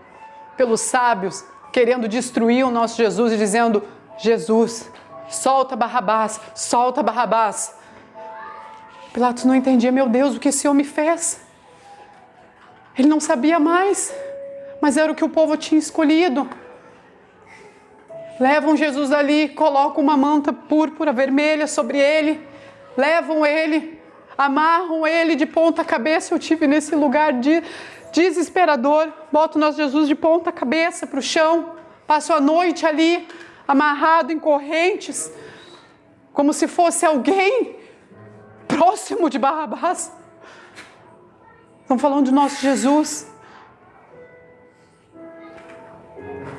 [SPEAKER 1] pelos sábios, querendo destruir o nosso Jesus e dizendo: Jesus, solta Barrabás, solta Barrabás. Pilatos não entendia, meu Deus, o que esse homem fez? Ele não sabia mais, mas era o que o povo tinha escolhido. Levam Jesus ali, colocam uma manta púrpura vermelha sobre ele, levam ele, amarram ele de ponta cabeça. Eu tive nesse lugar desesperador, boto o nosso Jesus de ponta cabeça para o chão, passo a noite ali, amarrado em correntes, como se fosse alguém próximo de Barrabás. Estamos falando do nosso Jesus.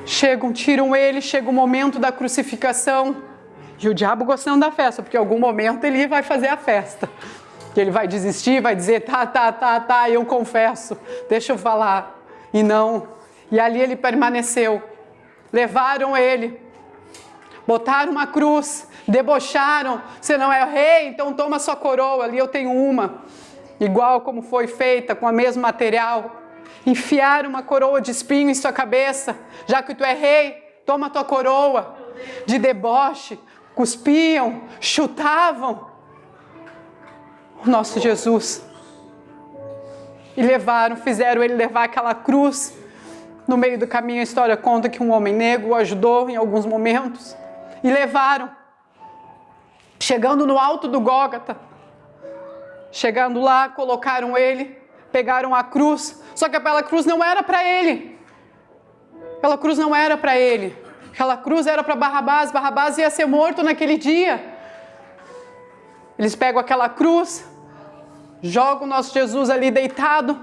[SPEAKER 1] Chegam, tiram ele, chega o momento da crucificação. E o diabo gostando da festa, porque em algum momento ele vai fazer a festa. Que ele vai desistir, vai dizer, tá, eu confesso, deixa eu falar. E não. E ali ele permaneceu. Levaram ele, botaram uma cruz, debocharam. Você não é o rei, então toma sua coroa, ali eu tenho uma. Igual como foi feita, com o mesmo material. Enfiaram uma coroa de espinho em sua cabeça. Já que tu é rei, toma tua coroa. De deboche, cuspiam, chutavam o nosso Jesus. E levaram, fizeram ele levar aquela cruz. No meio do caminho a história conta que um homem negro o ajudou em alguns momentos. E levaram. Chegando no alto do Gólgota. Chegando lá, colocaram ele, pegaram a cruz. Só que aquela cruz não era para ele. Aquela cruz não era para ele. Aquela cruz era para Barrabás. Barrabás ia ser morto naquele dia. Eles pegam aquela cruz, jogam o nosso Jesus ali deitado,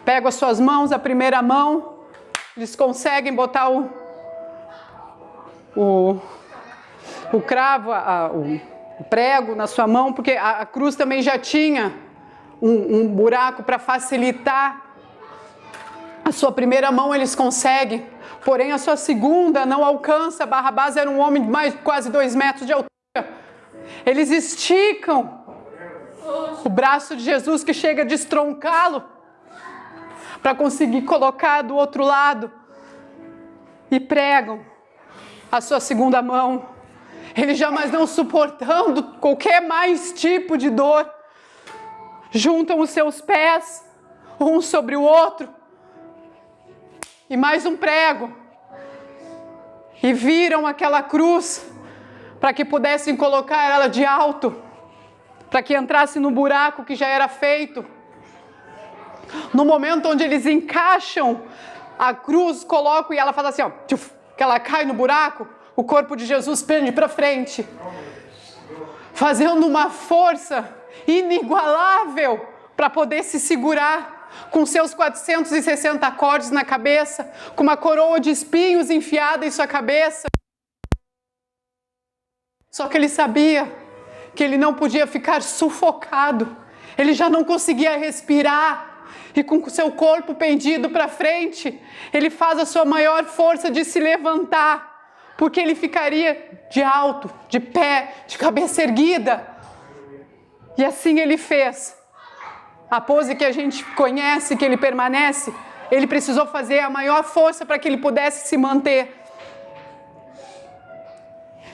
[SPEAKER 1] pegam as suas mãos, a primeira mão, eles conseguem botar o cravo, o prego na sua mão, porque a cruz também já tinha um buraco para facilitar. A sua primeira mão eles conseguem, porém a sua segunda não alcança. Barrabás era um homem de quase 2 metros de altura. Eles esticam o braço de Jesus, que chega a destroncá-lo, para conseguir colocar do outro lado, e pregam a sua segunda mão. Ele jamais não suportando qualquer mais tipo de dor, juntam os seus pés um sobre o outro e mais um prego, e viram aquela cruz para que pudessem colocar ela de alto, para que entrasse no buraco que já era feito. No momento onde eles encaixam a cruz, colocam e ela faz assim, ó, que ela cai no buraco, o corpo de Jesus pende para frente, fazendo uma força inigualável para poder se segurar, com seus 460 cordes na cabeça, com uma coroa de espinhos enfiada em sua cabeça. Só que ele sabia que ele não podia ficar sufocado, ele já não conseguia respirar, e com seu corpo pendido para frente, ele faz a sua maior força de se levantar, porque ele ficaria de alto, de pé, de cabeça erguida. E assim ele fez. A pose que a gente conhece, que ele permanece, ele precisou fazer a maior força para que ele pudesse se manter.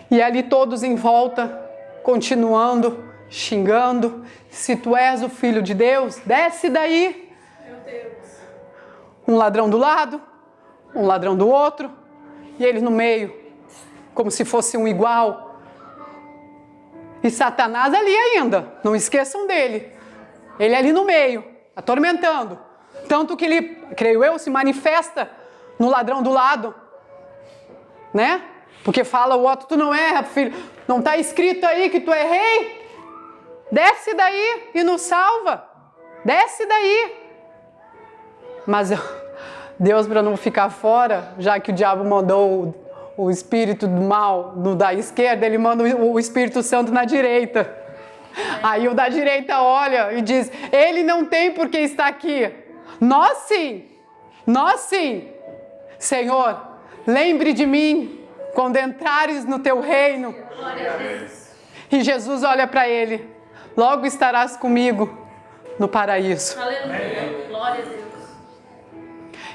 [SPEAKER 1] E ali todos em volta, continuando, xingando, se tu és o Filho de Deus, desce daí.
[SPEAKER 3] Meu Deus.
[SPEAKER 1] Um ladrão do lado, um ladrão do outro, e ele no meio, como se fosse um igual. E Satanás ali ainda, não esqueçam dele. Ele ali no meio, atormentando. Tanto que ele, creio eu, se manifesta no ladrão do lado, né? Porque fala o outro, tu não é filho, não está escrito aí que tu é rei? Desce daí e nos salva. Desce daí. Mas Deus, para não ficar fora, já que o diabo mandou o espírito do mal no da esquerda, ele manda o Espírito Santo na direita. Aí o da direita olha e diz, ele não tem por que estar aqui. Nós sim, Senhor, lembre de mim quando entrares no teu reino.
[SPEAKER 3] Glória a Deus.
[SPEAKER 1] E Jesus olha para ele, logo estarás comigo no paraíso.
[SPEAKER 3] Aleluia. Glória a Deus.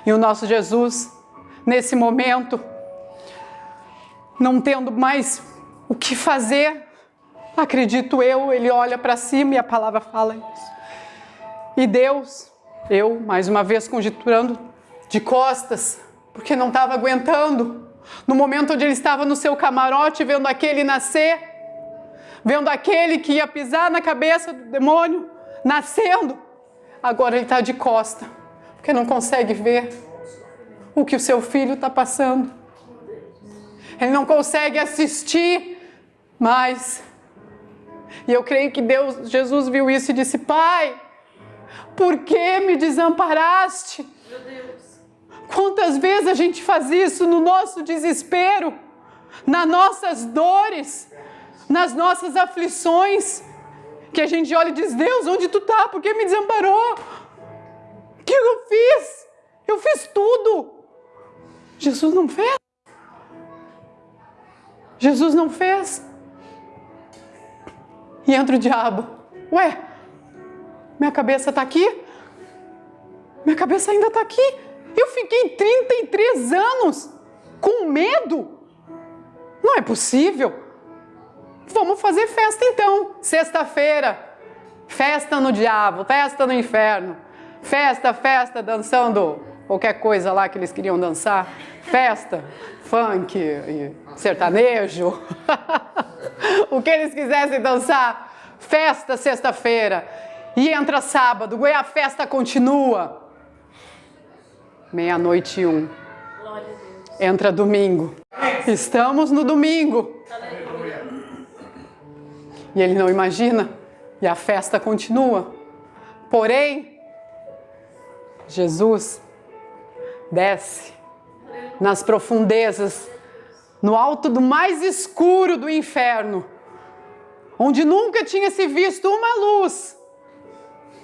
[SPEAKER 1] E o nosso Jesus, nesse momento, não tendo mais o que fazer, acredito eu, ele olha para cima e a palavra fala isso. E Deus, eu mais uma vez conjecturando, de costas, porque não estava aguentando, no momento onde ele estava no seu camarote, vendo aquele nascer, vendo aquele que ia pisar na cabeça do demônio, nascendo, agora ele está de costa, porque não consegue ver o que o seu filho está passando. Ele não consegue assistir mais. E eu creio que Jesus viu isso e disse: Pai, por que me desamparaste?
[SPEAKER 3] Meu Deus.
[SPEAKER 1] Quantas vezes a gente faz isso no nosso desespero, nas nossas dores, nas nossas aflições, que a gente olha e diz: Deus, onde tu tá? Por que me desamparou? O que eu fiz? Eu fiz tudo. Jesus não fez. Jesus não fez. E entra o diabo. Ué, minha cabeça está aqui? Minha cabeça ainda está aqui. Eu fiquei 33 anos com medo. Não é possível. Vamos fazer festa então. Sexta-feira, festa no diabo, festa no inferno. Festa, dançando qualquer coisa lá que eles queriam dançar. Festa, funk, e sertanejo. O que eles quisessem dançar. Festa sexta-feira. E entra sábado, e a festa continua. 00:01.
[SPEAKER 3] Glória a Deus.
[SPEAKER 1] Entra domingo. Estamos no domingo.
[SPEAKER 3] Aleluia.
[SPEAKER 1] E ele não imagina. E a festa continua. Porém, Jesus desce nas profundezas, no alto do mais escuro do inferno, onde nunca tinha se visto uma luz.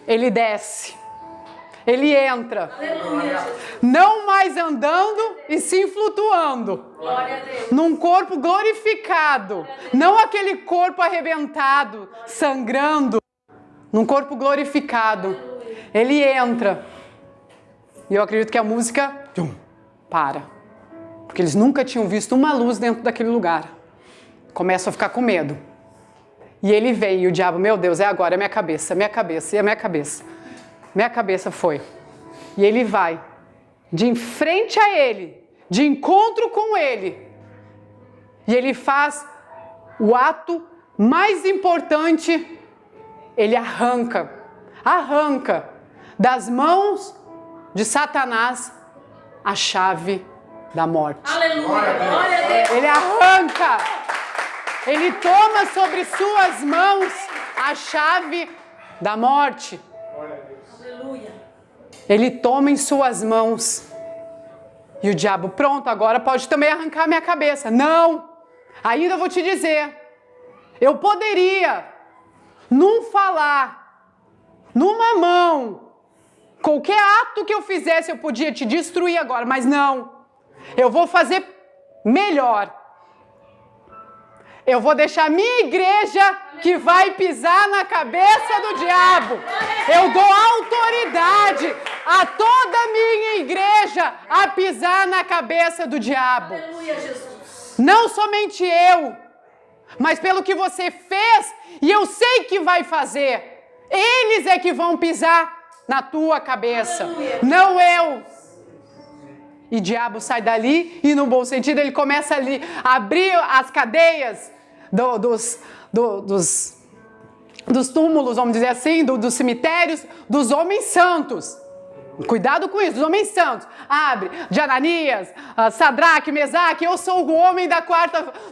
[SPEAKER 1] Ele desce. Ele entra.
[SPEAKER 3] Aleluia.
[SPEAKER 1] Não mais andando e sim flutuando.
[SPEAKER 3] Glória a Deus.
[SPEAKER 1] Num corpo glorificado. Não aquele corpo arrebentado, sangrando. Num corpo glorificado. Ele entra. E eu acredito que a música para. Porque eles nunca tinham visto uma luz dentro daquele lugar. Começam a ficar com medo. E ele vem, e o diabo, meu Deus, é agora, é minha cabeça, e a minha cabeça. Minha cabeça foi. E ele vai de em frente a ele, de encontro com ele. E ele faz o ato mais importante. Ele arranca das mãos de Satanás a chave da morte.
[SPEAKER 3] Aleluia. Glória a Deus.
[SPEAKER 1] Ele arranca. Ele toma sobre suas mãos a chave da morte.
[SPEAKER 3] Aleluia.
[SPEAKER 1] Ele toma em suas mãos. E o diabo, pronto, agora pode também arrancar minha cabeça. Não! Ainda vou te dizer. Eu poderia, num falar, numa mão, qualquer ato que eu fizesse, eu podia te destruir agora, mas não. Eu vou fazer melhor. Eu vou deixar a minha igreja que vai pisar na cabeça do diabo. Eu dou autoridade a toda a minha igreja a pisar na cabeça do diabo.
[SPEAKER 3] Aleluia, Jesus.
[SPEAKER 1] Não somente eu, mas pelo que você fez e eu sei que vai fazer. Eles é que vão pisar na tua cabeça, não eu. E o diabo sai dali e, no bom sentido, ele começa ali a abrir as cadeias dos túmulos, vamos dizer assim, dos cemitérios dos homens santos. Cuidado com isso, dos homens santos. Abre, de Ananias, Sadraque, Mesaque, eu sou o homem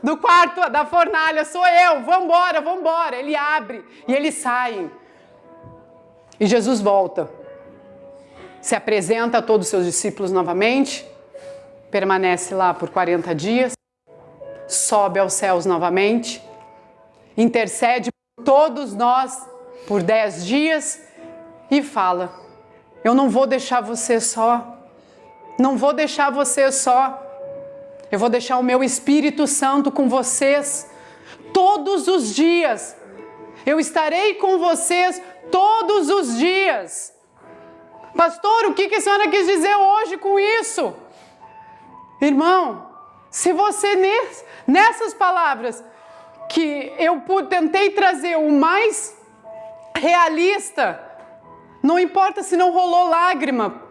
[SPEAKER 1] do quarto da fornalha, sou eu, vambora, vambora. Ele abre e eles saem. E Jesus volta. Se apresenta a todos os seus discípulos novamente, permanece lá por 40 dias, sobe aos céus novamente, intercede por todos nós por 10 dias e fala: eu não vou deixar você só, não vou deixar você só, eu vou deixar o meu Espírito Santo com vocês todos os dias, eu estarei com vocês Todos os dias. Pastor, o que a senhora quis dizer hoje com isso? Irmão, se você nessas palavras que eu tentei trazer o mais realista, não importa se não rolou lágrima,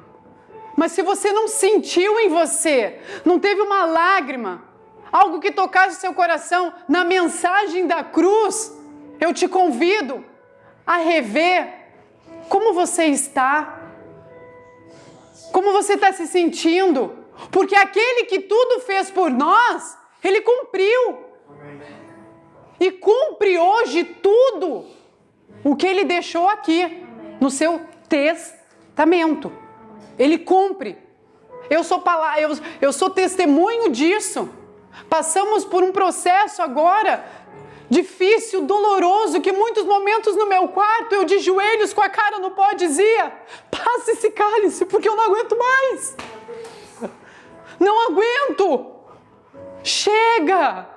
[SPEAKER 1] mas se você não sentiu em você, não teve uma lágrima, algo que tocasse seu coração na mensagem da cruz, eu te convido a rever como você está, como você está se sentindo, porque aquele que tudo fez por nós, Ele cumpriu. E cumpre hoje tudo o que Ele deixou aqui no seu testamento. Ele cumpre. Eu sou testemunho disso. Passamos por um processo agora difícil, doloroso, que muitos momentos no meu quarto, eu de joelhos com a cara no pó dizia: passa esse cálice, porque eu não aguento mais. Não aguento. Chega.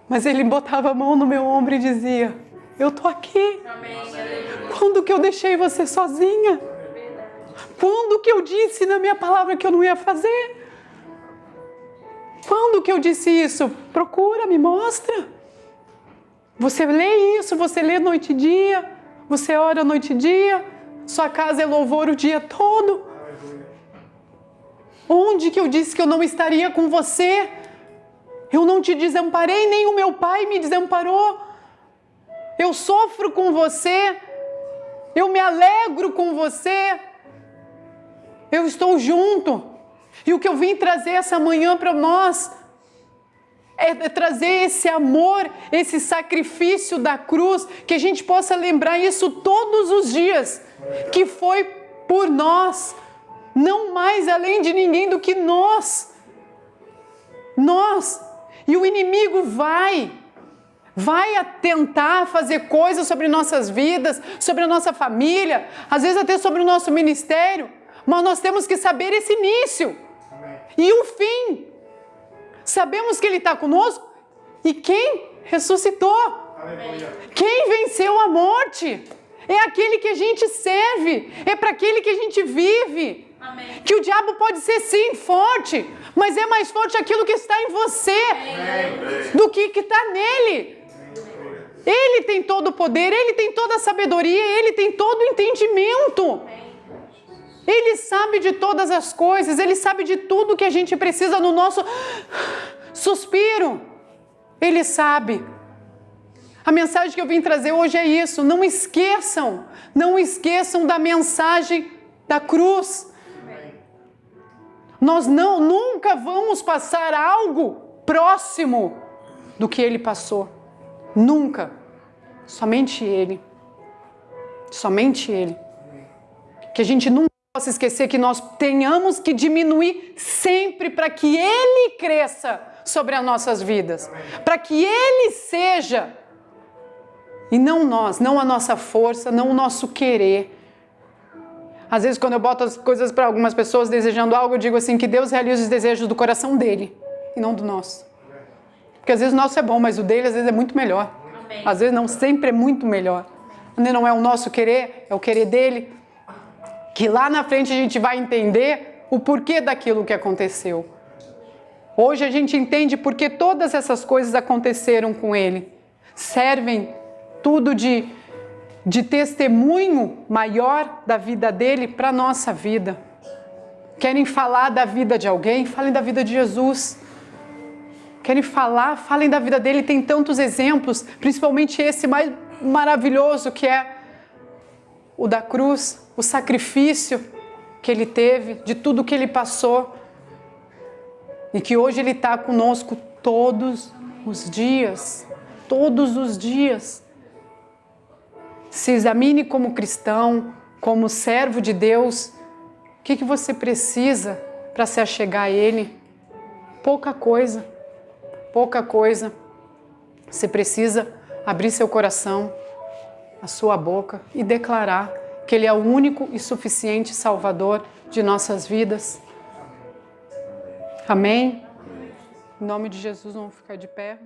[SPEAKER 1] Mas Ele botava a mão no meu ombro e dizia: eu tô aqui. Quando que eu deixei você sozinha? Quando que eu disse na minha palavra que eu não ia fazer? Quando que eu disse isso? Procura, me mostra. Você lê isso, você lê noite e dia, você ora noite e dia, sua casa é louvor o dia todo. Onde que eu disse que eu não estaria com você? Eu não te desamparei, nem o meu pai me desamparou. Eu sofro com você, eu me alegro com você, eu estou junto. E o que eu vim trazer essa manhã para nós é trazer esse amor, esse sacrifício da cruz, que a gente possa lembrar isso todos os dias, que foi por nós, não mais além de ninguém do que nós. E o inimigo vai tentar fazer coisas sobre nossas vidas, sobre a nossa família, às vezes até sobre o nosso ministério, mas nós temos que saber esse início e o fim. Sabemos que Ele está conosco e quem ressuscitou, quem venceu a morte, é aquele que a gente serve, é para aquele que a gente vive. Amém. Que o diabo pode ser sim forte, mas é mais forte aquilo que está em você. Amém. Do que está nele. Ele tem todo o poder, Ele tem toda a sabedoria, Ele tem todo o entendimento. Ele sabe de todas as coisas, Ele sabe de tudo que a gente precisa no nosso suspiro. Ele sabe. A mensagem que eu vim trazer hoje é isso. Não esqueçam da mensagem da cruz. Nós nunca vamos passar algo próximo do que Ele passou. Nunca. Somente Ele. Somente Ele. Que a gente nunca possa esquecer que nós tenhamos que diminuir sempre para que Ele cresça sobre as nossas vidas. Para que Ele seja, e não nós, não a nossa força, não o nosso querer. Às vezes quando eu boto as coisas para algumas pessoas desejando algo, eu digo assim, que Deus realize os desejos do coração dele, e não do nosso. Porque às vezes o nosso é bom, mas o dele às vezes é muito melhor. Amém. Às vezes não, sempre é muito melhor. Não é o nosso querer, é o querer dele. Que lá na frente a gente vai entender o porquê daquilo que aconteceu. Hoje a gente entende porque todas essas coisas aconteceram com ele. Servem tudo de testemunho maior da vida dele para a nossa vida. Querem falar da vida de alguém? Falem da vida de Jesus. Querem falar? Falem da vida dele. Tem tantos exemplos, principalmente esse mais maravilhoso que é o da cruz, o sacrifício que ele teve, de tudo que ele passou. E que hoje ele está conosco todos os dias. Todos os dias. Se examine como cristão, como servo de Deus. O que você precisa para se achegar a Ele? Pouca coisa. Pouca coisa. Você precisa abrir seu coração, a sua boca e declarar que Ele é o único e suficiente Salvador de nossas vidas. Amém? Em nome de Jesus, vamos ficar de pé.